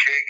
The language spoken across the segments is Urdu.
6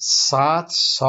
700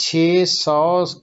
600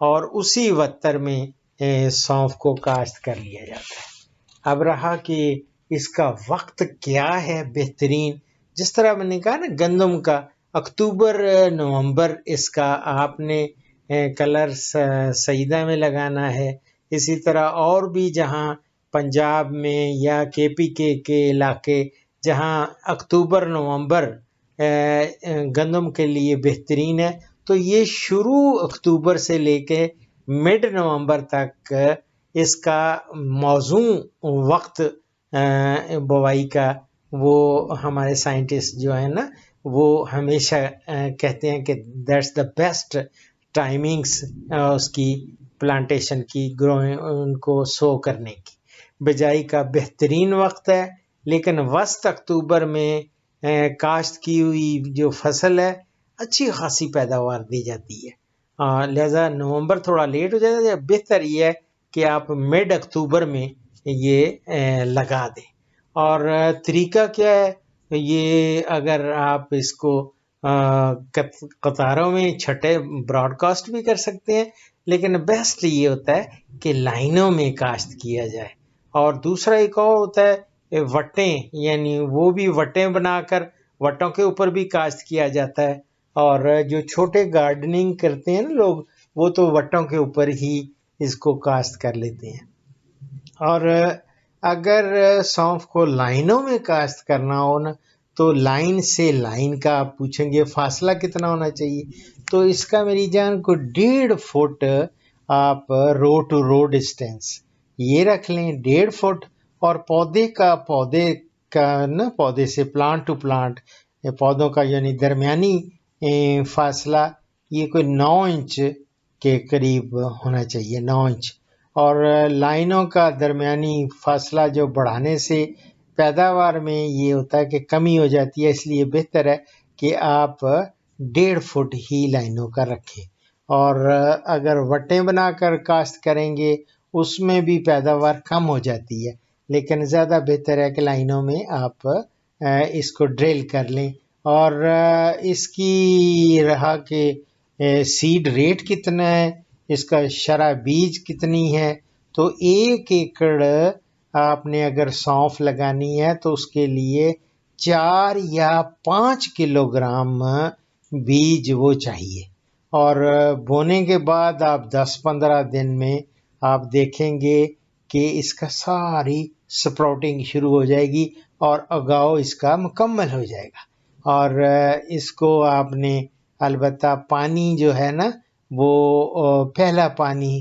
اور اسی وتر میں سونف کو کاشت کر لیا جاتا ہے۔ اب رہا کہ اس کا وقت کیا ہے بہترین، جس طرح میں نے کہا نا گندم کا اکتوبر نومبر اس کا آپ نے کلر سیدہ میں لگانا ہے، اسی طرح اور بھی جہاں پنجاب میں یا کے پی کے علاقے جہاں اکتوبر نومبر گندم کے لیے بہترین ہے، تو یہ شروع اکتوبر سے لے کے مڈ نومبر تک اس کا موزوں وقت بوائی کا وہ ہمارے سائنٹسٹ جو ہیں نا وہ ہمیشہ کہتے ہیں کہ دیٹس دا بیسٹ ٹائمنگس اس کی پلانٹیشن کی گروئنگ ان کو سو کرنے کی، بجائی کا بہترین وقت ہے، لیکن وسط اکتوبر میں کاشت کی ہوئی جو فصل ہے اچھی خاصی پیداوار دی جاتی ہے، لہذا نومبر تھوڑا لیٹ ہو جاتا ہے، بہتر یہ ہے کہ آپ مڈ اکتوبر میں یہ لگا دیں۔ اور طریقہ کیا ہے، یہ اگر آپ اس کو قطاروں میں چھٹے براڈ کاسٹ بھی کر سکتے ہیں، لیکن بیسٹ یہ ہوتا ہے کہ لائنوں میں کاشت کیا جائے۔ اور دوسرا ایک اور ہوتا ہے وٹیں، یعنی وہ بھی وٹیں بنا کر وٹوں کے اوپر بھی کاشت کیا جاتا ہے، اور جو چھوٹے گارڈننگ کرتے ہیں نا لوگ وہ تو وٹوں کے اوپر ہی اس کو کاشت کر لیتے ہیں۔ اور اگر سونف کو لائنوں میں کاشت کرنا ہو نا تو لائن سے لائن کا آپ پوچھیں گے فاصلہ کتنا ہونا چاہیے، تو اس کا میری جان کو 1.5 فٹ آپ رو ٹو رو ڈسٹینس یہ رکھ لیں، 1.5 فٹ، اور پودے کا نا پودے سے پلانٹ ٹو پلانٹ پودوں کا یعنی درمیانی فاصلہ یہ کوئی 9 انچ کے قریب ہونا چاہیے، 9 انچ۔ اور لائنوں کا درمیانی فاصلہ جو بڑھانے سے پیداوار میں یہ ہوتا ہے کہ کمی ہو جاتی ہے، اس لیے بہتر ہے کہ آپ 1.5 فٹ ہی لائنوں کا رکھیں۔ اور اگر وٹیں بنا کر کاشت کریں گے اس میں بھی پیداوار کم ہو جاتی ہے، لیکن زیادہ بہتر ہے کہ لائنوں میں آپ اس کو ڈرل کر لیں۔ اور اس کی رہا کہ سیڈ ریٹ کتنا ہے، اس کا شرح بیج کتنی ہے، تو 1 ایکڑ آپ نے اگر سونف لگانی ہے تو اس کے لیے 4 یا 5 کلو گرام بیج وہ چاہیے۔ اور بونے کے بعد آپ 10-15 دن میں آپ دیکھیں گے کہ اس کا ساری سپراؤٹنگ شروع ہو جائے گی اور اگاؤ اس کا مکمل ہو جائے گا۔ اور اس کو آپ نے البتہ پانی جو ہے نا وہ پہلا پانی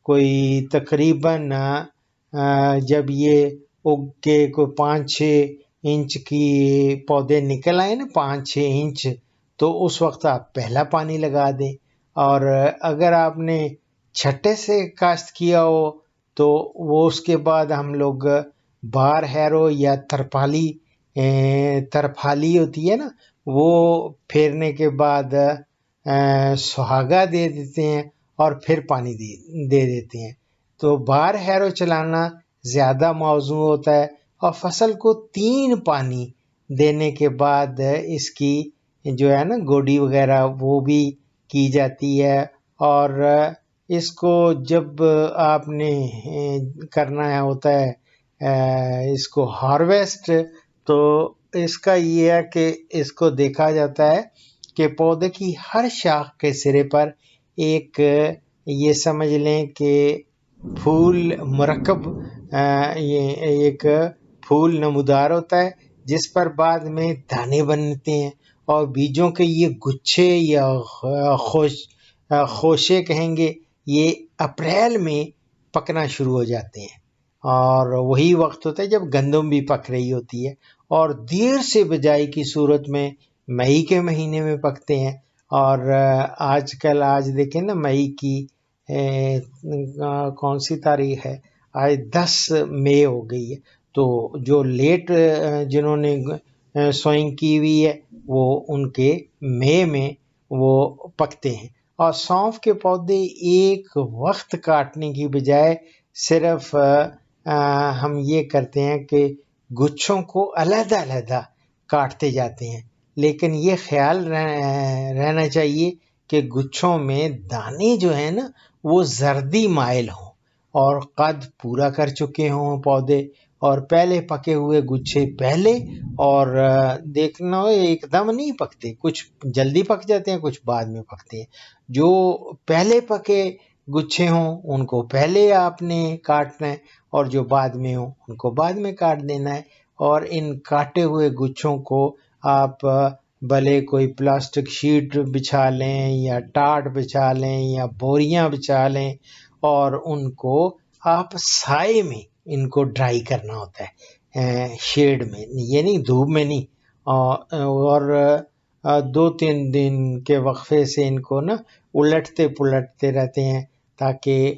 کوئی تقریباً جب یہ اگ کے کوئی 5-6 انچ کی پودے نکل آئے نا 5-6 انچ، تو اس وقت آپ پہلا پانی لگا دیں۔ اور اگر آپ نے چھٹے سے کاشت کیا ہو تو وہ اس کے بعد ہم لوگ بار ہیرو یا ترپھالی ہوتی ہے نا وہ پھیرنے کے بعد سہاگا دے دیتے ہیں اور پھر پانی دے دیتے ہیں، تو بار ہیرو چلانا زیادہ موزوں ہوتا ہے، اور فصل کو 3 پانی دینے کے بعد اس کی جو ہے نا گوڈی وغیرہ وہ بھی کی جاتی ہے۔ اور اس کو جب آپ نے کرنا ہوتا ہے اس کو ہارویسٹ، تو اس کا یہ ہے کہ اس کو دیکھا جاتا ہے کہ پودے کی ہر شاخ کے سرے پر ایک یہ سمجھ لیں کہ پھول مرکب یہ ایک پھول نمودار ہوتا ہے جس پر بعد میں دانے بنتے ہیں، اور بیجوں کے یہ گچھے یا خوشے کہیں گے یہ اپریل میں پکنا شروع ہو جاتے ہیں، اور وہی وقت ہوتا ہے جب گندم بھی پک رہی ہوتی ہے، اور دیر سے بجائی کی صورت میں مئی کے مہینے میں پکتے ہیں۔ اور آج دیکھیں نا مئی کی کون سی تاریخ ہے، آج 10 مئی ہو گئی ہے، تو جو لیٹ جنہوں نے سوئنگ کی ہوئی ہے وہ ان کے مئی میں وہ پکتے ہیں۔ اور سونف کے پودے ایک وقت کاٹنے کی بجائے صرف ہم یہ کرتے ہیں کہ گچھوں کو علیحدہ علیحدہ کاٹتے جاتے ہیں، لیکن یہ خیال رہنا چاہیے کہ گچھوں میں دانے جو ہیں نا وہ زردی مائل ہوں اور قد پورا کر چکے ہوں پودے، اور پہلے پکے ہوئے گچھے پہلے، اور دیکھنا ہو ایک دم نہیں پکتے، کچھ جلدی پک جاتے ہیں، کچھ بعد میں پکتے ہیں۔ جو پہلے پکے گچھے ہوں ان کو پہلے آپ نے کاٹنا ہے، اور جو بعد میں ہوں ان کو بعد میں کاٹ دینا ہے۔ اور ان کاٹے ہوئے گچھوں کو آپ بھلے کوئی پلاسٹک شیٹ بچھا لیں یا ٹاٹ بچھا لیں یا بوریاں بچھا لیں، اور ان کو آپ سائے میں ان کو ڈرائی کرنا ہوتا ہے، شیڈ میں، یہ نہیں دھوپ میں نہیں۔ اور 2-3 دن کے وقفے سے ان کو نا الٹتے پلٹتے رہتے ہیں تاکہ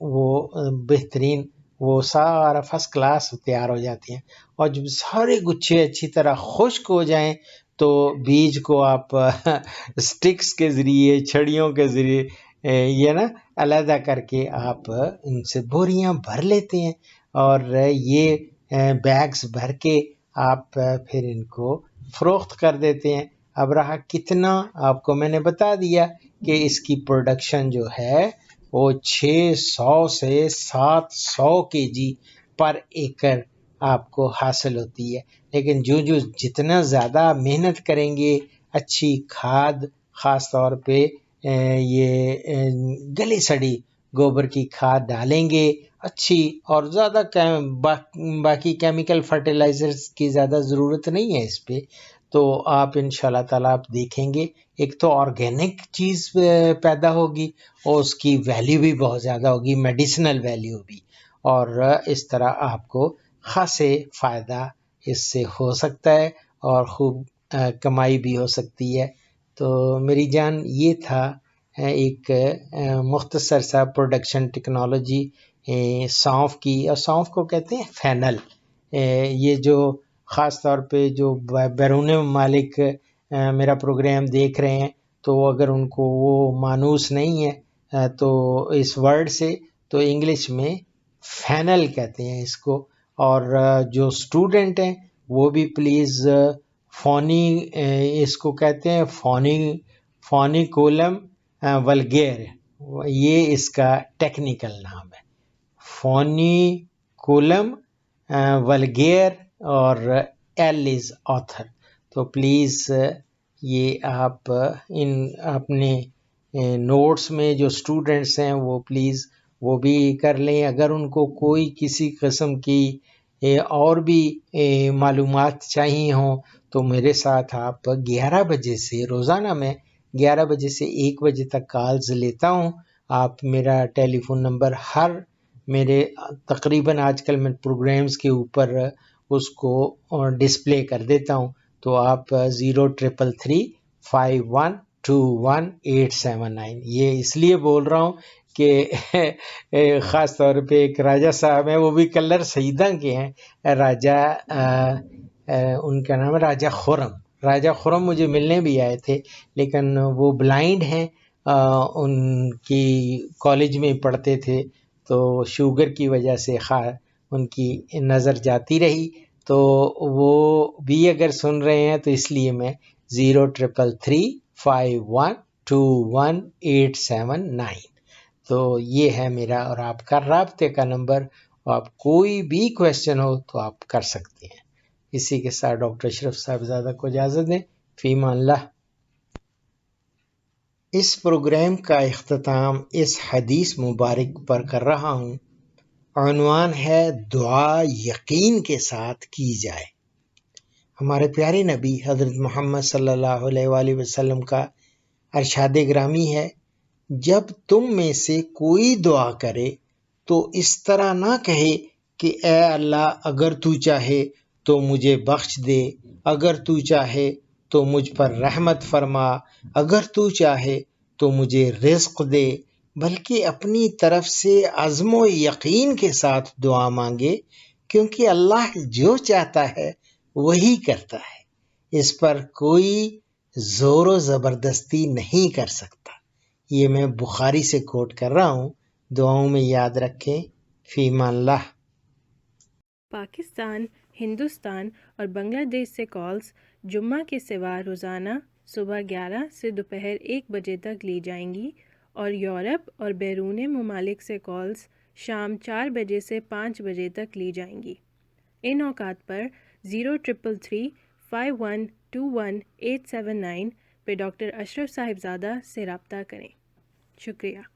وہ بہترین، وہ سارا فرسٹ کلاس تیار ہو جاتے ہیں۔ اور جب سارے گچھے اچھی طرح خشک ہو جائیں تو بیج کو آپ سٹکس کے ذریعے، چھڑیوں کے ذریعے یہ نا علیحدہ کر کے آپ ان سے بوریاں بھر لیتے ہیں، اور یہ بیگز بھر کے آپ پھر ان کو فروخت کر دیتے ہیں۔ اب رہا کتنا، آپ کو میں نے بتا دیا کہ اس کی پروڈکشن جو ہے وہ 600 سے 700 kg پر ایکڑ آپ کو حاصل ہوتی ہے۔ لیکن جو جتنا زیادہ محنت کریں گے، اچھی کھاد، خاص طور پہ یہ گلی سڑی گوبر کی کھاد ڈالیں گے اچھی، اور زیادہ باقی کیمیکل فرٹیلائزرز کی زیادہ ضرورت نہیں ہے اس پہ، تو آپ انشاءاللہ تعالیٰ آپ دیکھیں گے ایک تو آرگینک چیز پیدا ہوگی، اور اس کی ویلیو بھی بہت زیادہ ہوگی، میڈیسنل ویلیو بھی، اور اس طرح آپ کو خاصے فائدہ اس سے ہو سکتا ہے، اور خوب کمائی بھی ہو سکتی ہے۔ تو میری جان یہ تھا ایک مختصر سا پروڈکشن ٹیکنالوجی سونف کی، اور سونف کو کہتے ہیں فینل۔ یہ جو خاص طور پہ جو بیرون ممالک میرا پروگرام دیکھ رہے ہیں، تو اگر ان کو وہ مانوس نہیں ہے تو اس ورڈ سے، تو انگلش میں فینل کہتے ہیں اس کو۔ اور جو اسٹوڈنٹ ہیں وہ بھی پلیز فونی، اس کو کہتے ہیں فونیکولم ولگیر، یہ اس کا ٹیکنیکل نام ہے، فونیکولم ولگیر، اور ایل از آتھر۔ تو پلیز یہ آپ ان اپنے نوٹس میں جو اسٹوڈنٹس ہیں وہ پلیز وہ بھی کر لیں۔ اگر ان کو کوئی کسی قسم کی اور بھی معلومات چاہیے ہوں تو میرے ساتھ آپ 11 بجے سے، روزانہ میں 11 بجے سے 1 بجے تک کالز لیتا ہوں۔ آپ میرا ٹیلی فون نمبر ہر میرے تقریباً آج کل میں پروگرامز کے اوپر اس کو ڈسپلے کر دیتا ہوں، تو آپ 0351212879، یہ اس لیے بول رہا ہوں کہ خاص طور پہ ایک راجہ صاحب ہیں، وہ بھی کلر سیدہ کے ہیں، راجہ ان کا نام ہے راجہ خرم۔ راجہ خرم مجھے ملنے بھی آئے تھے، لیکن وہ بلائنڈ ہیں، ان کی کالج میں پڑھتے تھے، تو شوگر کی وجہ سے ان کی نظر جاتی رہی، تو وہ بھی اگر سن رہے ہیں تو اس لیے میں 033351212879، تو یہ ہے میرا اور آپ کا رابطے کا نمبر۔ آپ کوئی بھی کویسچن ہو تو آپ کر سکتے ہیں۔ اسی کے ساتھ ڈاکٹر اشرف صاحبزادہ کو اجازت دیں، فی امان اللہ۔ اس پروگرام کا اختتام اس حدیث مبارک پر کر رہا ہوں، عنوان ہے دعا یقین کے ساتھ کی جائے۔ ہمارے پیارے نبی حضرت محمد صلی اللہ علیہ وآلہ وسلم کا ارشاد گرامی ہے، جب تم میں سے کوئی دعا کرے تو اس طرح نہ کہے کہ اے اللہ اگر تو چاہے تو مجھے بخش دے، اگر تو چاہے تو مجھ پر رحمت فرما، اگر تو چاہے تو مجھے رزق دے، بلکہ اپنی طرف سے عزم و یقین کے ساتھ دعا مانگے، کیونکہ اللہ جو چاہتا ہے وہی کرتا ہے، اس پر کوئی زور و زبردستی نہیں کر سکتا۔ یہ میں بخاری سے کوٹ کر رہا ہوں، دعاؤں میں یاد رکھیں، فی امان اللہ۔ پاکستان، ہندوستان اور بنگلہ دیش سے کالز جمعہ کے سوا روزانہ صبح 11 سے دوپہر 1 بجے تک لی جائیں گی، اور یورپ اور بیرون ممالک سے کالز شام 4 بجے سے 5 بجے تک لی جائیں گی۔ ان اوقات پر 03335121 879 پہ ڈاکٹر اشرف صاحبزادہ سے رابطہ کریں۔ شکریہ۔